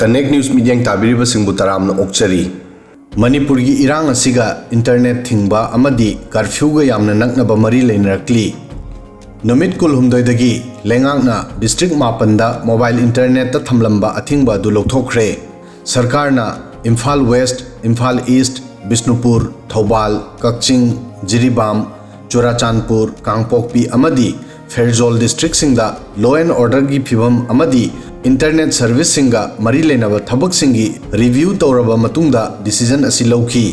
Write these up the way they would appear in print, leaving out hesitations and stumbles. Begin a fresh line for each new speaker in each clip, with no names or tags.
connect news media ताबीरिबा सिंबु तरामना ओक्चरी Manipur की इरांग असिगा internet थिंगबा अमदी कर्फ्यूगा यामना नकनबा मरी लेनरक्ली नुमित कुल हुमदोइदगी लेंगांगना डिस्ट्रिक्ट मापनदा मोबाइल इंटरनेट थमलंबा अथिंगबा दु लौथोखरे सरकारना इम्फाल वेस्ट इम्फाल ईस्ट बिष्णुपुर थौबाल कक्चिंग जिरीबाम चुराचांदपुर कांगपोकपी अमदी फेरजोल डिस्ट्रिक्ट सिंगदा लॉ एंड ऑर्डर की फिवम अमदी इंटरनेट सर्विस सिंगा मरी लेनब थबक सिंगी रिव्यू तौरबा मतुंगदा डिसीजन असि लौखी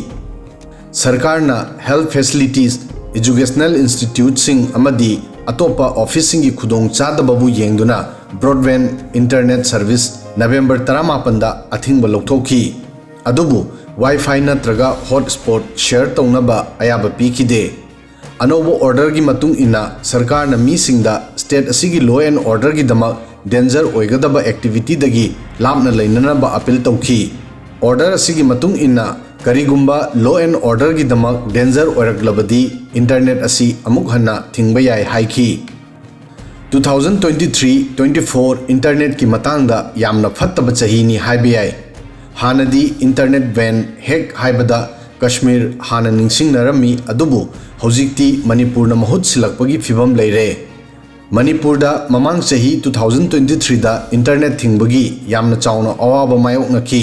सरकारना हेल्थ फैसिलिटीज एजुकेशनल इंस्टीट्यूट सिंग अमदी अतोपा ऑफिस सिंगी खुदोंग चादबबु येंगदुना ब्रॉडबैंड इंटरनेट सर्विस नवंबर 18 दा अथिंगबा लौथोखी अदुबु वाईफाई नत्रगा हॉटस्पॉट शेयर तौनबा अयाबा पीखिदे अनोबो ऑर्डर की मतुंग इना सरकारना मीसिंगदा स्टेट असिगी लॉ एंड ऑर्डर की दमक डेंजर ओइगदबा एक्टिविटी दगी लापना लेननबा अपील तौखी ऑर्डर असिगी मतुंग इना करिगुंबा लॉ एंड ऑर्डर की दमक डेंजर ओइरक्लबदी इंटरनेट असी अमुक हन्ना थिंगबा याय हाइखी 2023-24 इंटरनेट की मतंगदा यामना फत्तबा चहीनी हाइबे याय हानदी इंटरनेट बैन हेक हाइबदा कश्मीर हाना ningsingnarami adubu houjikti Manipur na mahut sinlakpagi fibham leire Manipur da mamang chahi 2023 da internet thingbagi yamna chauna awaba mayok ngaki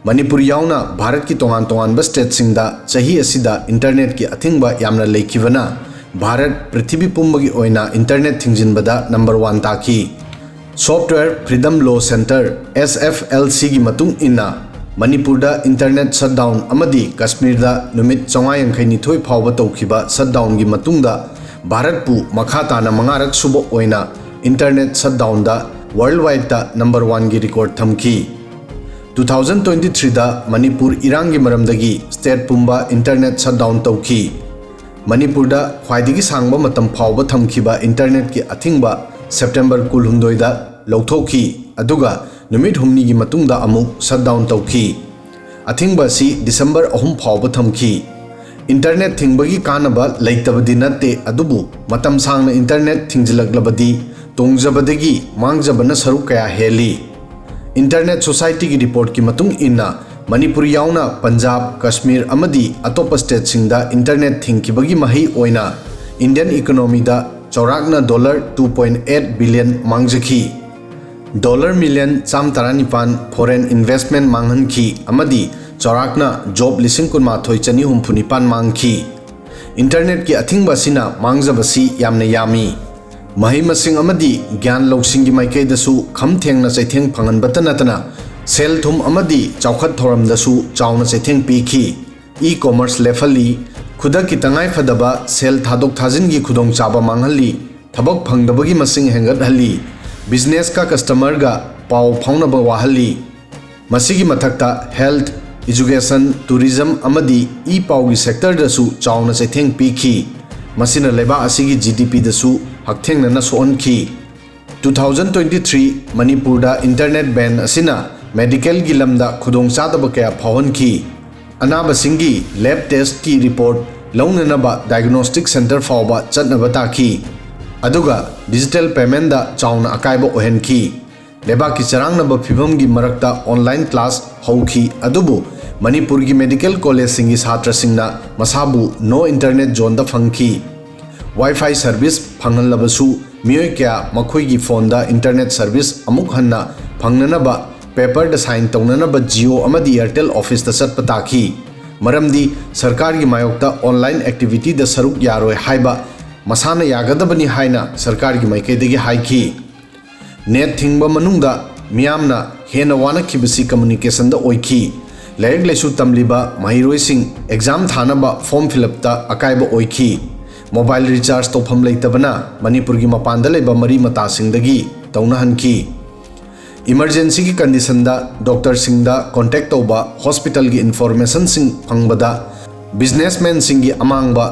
Manipur yauna Bharat ki tongan ba state sing da chahi asida internet ki athingba yamna leikivana Bharat prithibhi pumbagi oina internet thingjinbada number 1 taki Software Freedom Law Center SFLC gi matung inna Manipur da internet shutdown amadi Kashmir da numit 952 phawba tawkhiba shutdown gi matungda Bharat pu makha tana mangarak subo oina internet shutdown da worldwide da number 1 gi record thamki 2023 da Manipur irang gi maramdagi state pumba internet shutdown tawki Manipur da khwaidagi sangba matam phawba thamkhiba internet ki athingba September 12 da lawthokhi aduga numit humni gi matungda amuk shutdown tawki athingba si December 3 phawba thamki internet thingbagi kanaba leitabadi natte adubu matam sangna internet thingjinlabadi tongjabadagi mangjabana saru kaya heli internet society gi report ki matung inna Manipur yauna Punjab Kashmir amadi atopa state singda internet thingkibagi mahi oina Indian economy da chaurakna $2.8 billion mangjaki $1 million $139 foreign investment manghanki amadi chaurakna job lising kun mathoi chani humphunipan mangki internet ki athingba sina mangjabasi yamna yami mahi masing amadi gyan loksing gi maikai dasu kham thengna chaitheng phangan batanatana sel thum amadi chaukhat thoram dasu chauna chaitheng pikhi e-commerce levelly khuda ki tangai phadaba sel thadok thajin gi khudong chaba manghalli thabak phangdabagi masing hengat halli business का customer ga pau phaunaba wahali masigi mathakta health education tourism amadi e pau gi sector da su chauna chaitheng pikhi masina leba asigi GDP da su haktheng na soonki 2023 Manipur da internet ban asina medical gi lamda khudong chadaba kaya phawonki anaba singi lab test ki report launanaba diagnostic center fawba chatnaba taki aduga digital payment da chauna akaiba ohenki leba ki charangnaba phibam gi marakta online class hauki adubu Manipur gi medical college singi chhatra singna masabu no internet zone da phangki wifi service phanganlabasu miyoi kya makhoi gi phone da internet service amuk hanna phangnanaba paper da sign taunanaba Jio amadi Airtel office da chatpa taki maramdi sarkar gi mayokta online activity da saruk yaroi haiba masana yagadabani haina sarkar gi maikaidagi haiki net thingba manungda miyamna hena wana khibasi communication da oiki laik lesu tamliba mahiroi sing exam thanaba form fill up ta akaiba oiki mobile recharge to pham leitabana Manipur gi mapanda leba mari mata singdagi tauna hanki emergency ki condition da doctor sing da contact toba hospital gi information sing phangbada businessman sing gi amangba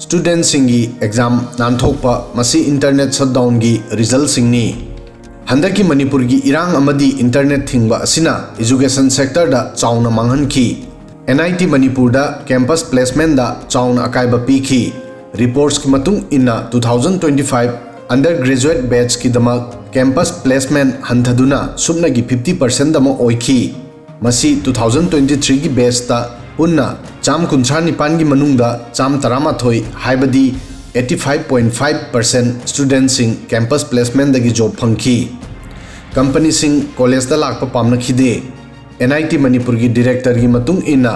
student singi exam nanthokpa masi internet shutdown gi result singni handaki Manipur gi irang amadi internet thingba asina education sector da chauna manghanki NIT Manipur da campus placement da chauna akaiba pikhi reports ki matung inna 2025 undergraduate batch ki damak campus placement hanthaduna subnagi 50% dama oiki masi 2023 gi base ta punna cham kunthra nipan gi manungda cham tarama thoi haibadi 85.5% students in campus placement dagi job phangki company sing college da lakpa pamna khide NIT Manipur gi director gi matung ina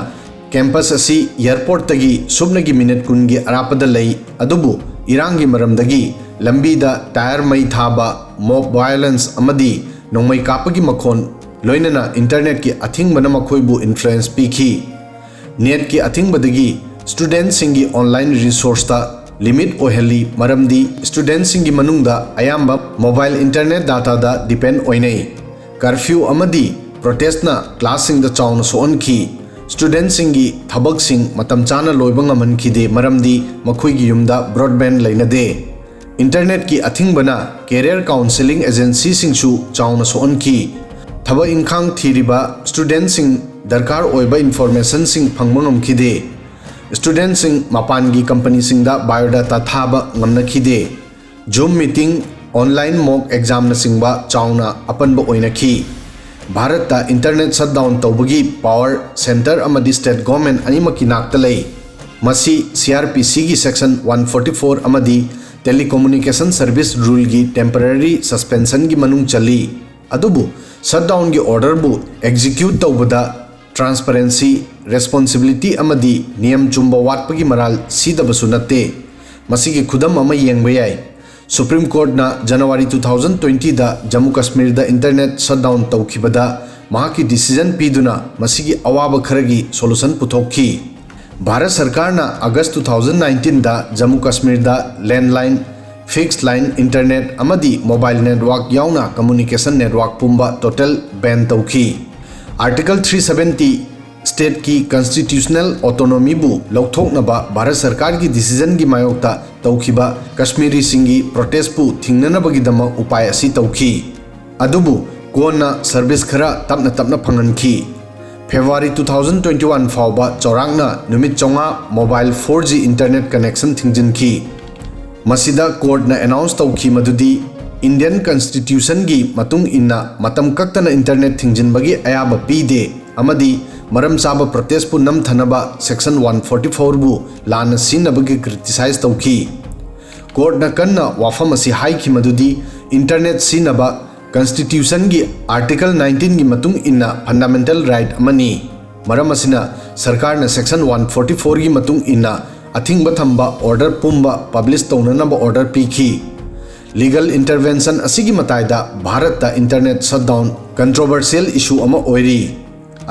campus asi airport tagi subnagi minute kungi arapada lay adubu irangi maramdagi lambi da tire mai thaba mob violence amadi nongmai kapagi makhon loinana internet ki athingbana makhoibu influence pikhi net ki athingbadagi students singi online resource ta limit oheli maramdi students singi manungda ayamba mobile internet data da depend oinai curfew amadi protest na class sing da chawn so on ki students singi thabak sing matam chana loibang aman khide maramdi makhoi gi yumda broadband lainade internet ki athingbana career counseling agency sing chu chawn so on ki thaba inkhang thiriba students sing darkar oiba information sing phangmangam khide students sing mapan gi company sing da biodata thaba ngamna khide zoom meeting online mock exam na singba chauna apanba oina khi bharat ta internet shutdown tawbagi power center amadi state government animaki nakta lay masi CRPC gi section 144 amadi telecommunication service rule gi temporary suspension gi manung chali adubu shutdown gi order bu execute tawbada transparency responsibility amadi niyam chumba watpagi maral sidabasu natte masigi khudam ama yengba yai Supreme Court na January 2020 da Jammu Kashmir da internet shutdown tawkhibada mahaki decision piduna masigi awaba kharagi solution puthokhi Bharat Sarkar na August 2019 da Jammu Kashmir da landline fixed line internet amadi mobile network yauna communication network pumba total ban tawkhi Article 370 state ki constitutional autonomy bu lauthoknaba Bharat Sarkar ki decision gi mayokta tawkhiba Kashmiri singi protest pu thingnanabagi dama upay asi tawkhi adubu kona service khara tapna phanganki February 2021 fawba chorangna numit chonga mobile 4G internet connection thingjinki masida court na announce tawkhi madudi Indian Constitution gi matung inna matam kaktana internet thingjinbagi ayaba pide amadi maram chaba protest pu nam thanaba section 144 bu lana sinabagi criticize tawki court na kanna wafam asi haiki madudi internet sinaba constitution gi article 19 gi matung inna fundamental right amani maram asina sarkar na section 144 gi matung inna athingba thamba order pumba publish tawnanaba order pikhi legal intervention asigi mataida bharat ta internet shutdown controversial issue ama oiri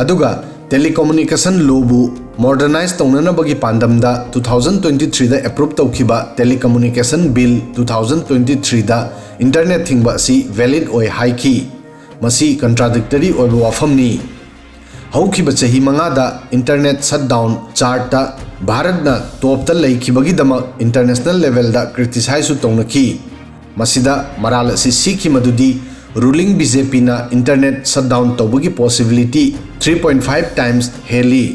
aduga telecommunication law bu modernize tawnanabagi pandamda 2023 da approve tawkhiba telecommunication bill 2023 da internet thingba si valid oi haiki masi contradictory oi wafamni haukiba chahi manga da internet shutdown chart ta bharat na top ta laikhibagi dama international level da criticize tawnaki masida maral asi sikhi madudi ruling BJP na internet shutdown tawbagi possibility 3.5 times heli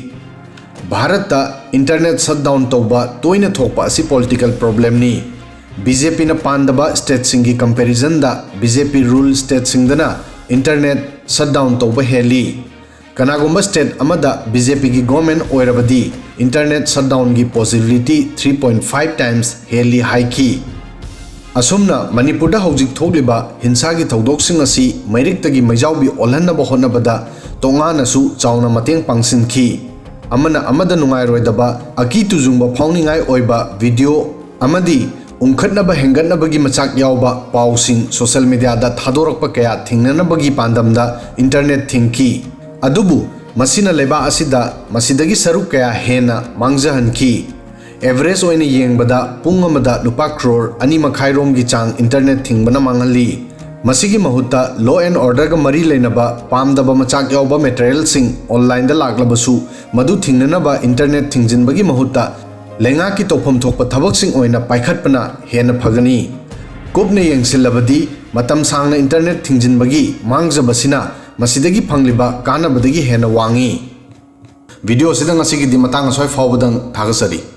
Bharat ta internet shutdown tawba toina thokpa asi political problem ni BJP na pandaba state singi comparison da BJP rule state singdana internet shutdown tawba heli kanagumba state amada BJP gi government oirabadi internet shutdown gi possibility 3.5 times heli haiki asumna Manipur da houjik thogliba hinsa gi thodok sing asi mairik tagi maijaubi olhanaba honabada tongana su chauna mateng pangsinki amana amada nungai roidaba aki tujungba phawningai oiba video amadi umkhatnaba hengatnabagi machak yauba pausing social media da thadorakpa kaya thingnanabagi pandamda internet thingki adubu masina leba asida masidagi saruk kaya henna mangjahanki average oina yengbada pung amada lupa crore ani makhai rom gi chang internet thingbana mangali masigi mahutta law and order ga mari leinaba pamdaba machak yauba material sing online da laglabasu madu thingnanaba internet thingjinbagi mahutta lenga ki topom thokpa thabak sing oina paikhatpana hena phagani Kupna yengsinlabadi matam sangna internet thingjinbagi mangjabasina masidagi fangliba kanabadagi henna wangi video sidang asigi di matang asoi fawbadang thagasari